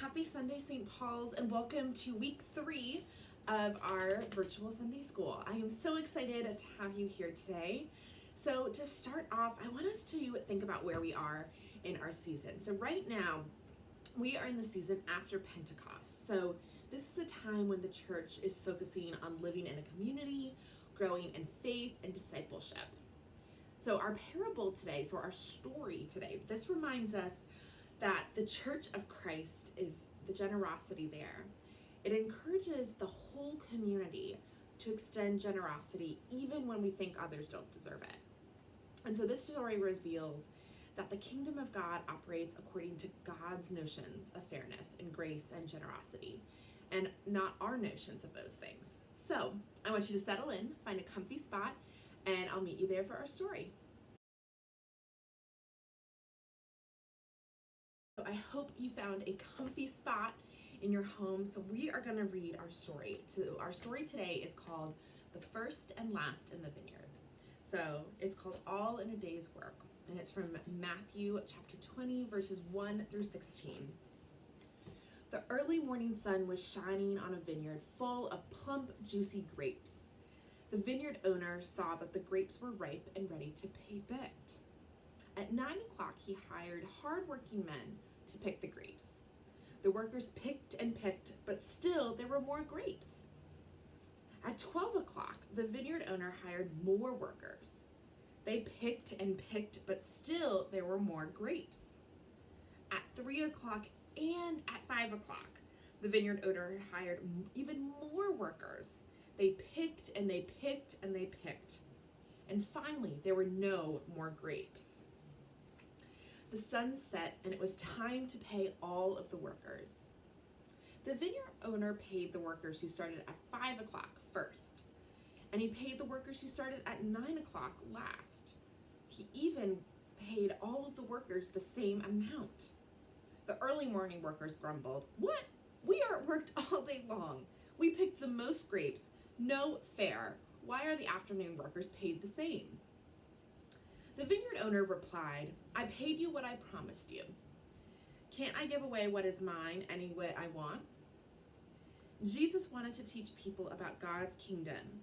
Happy Sunday, St. Paul's, and welcome to week 3 of our virtual Sunday school. I am so excited to have you here today. So to start off, I want us to think about where we are in our season. So right now, we are in the season after Pentecost. So this is a time when the church is focusing on living in a community, growing in faith and discipleship. So our parable today, so our story today, this reminds us that the Church of Christ is the generosity there. It encourages the whole community to extend generosity even when we think others don't deserve it. And so this story reveals that the kingdom of God operates according to God's notions of fairness and grace and generosity, and not our notions of those things. So I want you to settle in, find a comfy spot, and I'll meet you there for our story. I hope you found a comfy spot in your home. So we are going to read our story. So our story today is called The First and Last in the Vineyard. So it's called All in a Day's Work. And it's from Matthew chapter 20, verses 1 through 16. The early morning sun was shining on a vineyard full of plump, juicy grapes. The vineyard owner saw that the grapes were ripe and ready to be picked. At 9 o'clock, he hired hardworking men to pick the grapes. The workers picked and picked, but still there were more grapes. At 12 o'clock, the vineyard owner hired more workers. They picked and picked, but still there were more grapes. At 3 o'clock and at 5 o'clock, the vineyard owner hired even more workers. They picked and they picked and they picked. And finally, there were no more grapes. The sun set, and it was time to pay all of the workers. The vineyard owner paid the workers who started at 5 o'clock first, and he paid the workers who started at 9 o'clock last. He even paid all of the workers the same amount. The early morning workers grumbled, "What? We aren't worked all day long. We picked the most grapes. No fair. Why are the afternoon workers paid the same?" The vineyard owner replied, "I paid you what I promised you. Can't I give away what is mine any way I want?" Jesus wanted to teach people about God's kingdom.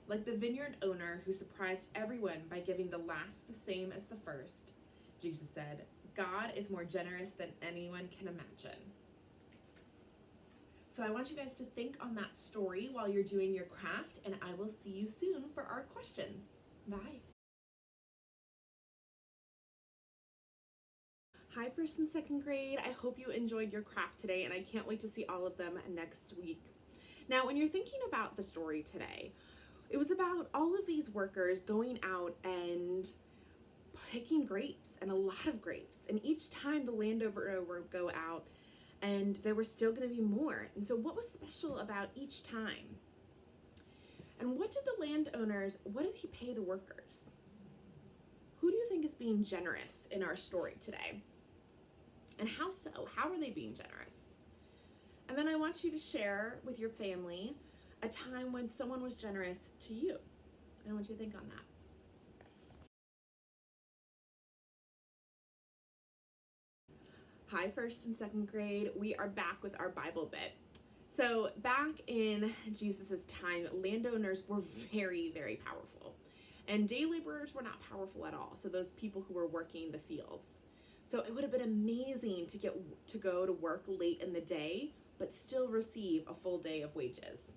Like the vineyard owner who surprised everyone by giving the last the same as the first, Jesus said, God is more generous than anyone can imagine. So I want you guys to think on that story while you're doing your craft, and I will see you soon for our questions. Bye. Hi, first and second grade. I hope you enjoyed your craft today, and I can't wait to see all of them next week. Now, when you're thinking about the story today, it was about all of these workers going out and picking grapes, and a lot of grapes. And each time the landowner would go out, and there were still going to be more. And so what was special about each time? And what did what did he pay the workers? Who do you think is being generous in our story today? And how so? How are they being generous? And then I want you to share with your family a time when someone was generous to you. I want you to think on that. Hi, first and second grade. We are back with our Bible bit. So back in Jesus's time, landowners were very, very powerful. And day laborers were not powerful at all. So those people who were working the fields. So it would have been amazing to get to go to work late in the day, but still receive a full day of wages.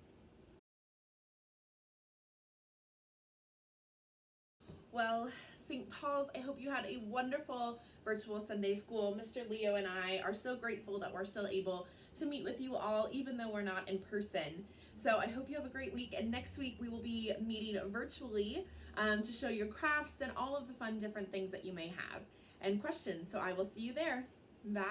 Well, St. Paul's, I hope you had a wonderful virtual Sunday school. Mr. Leo and I are so grateful that we're still able to meet with you all, even though we're not in person. So I hope you have a great week. And next week we will be meeting virtually to show your crafts and all of the fun different things that you may have and questions. So I will see you there. Bye.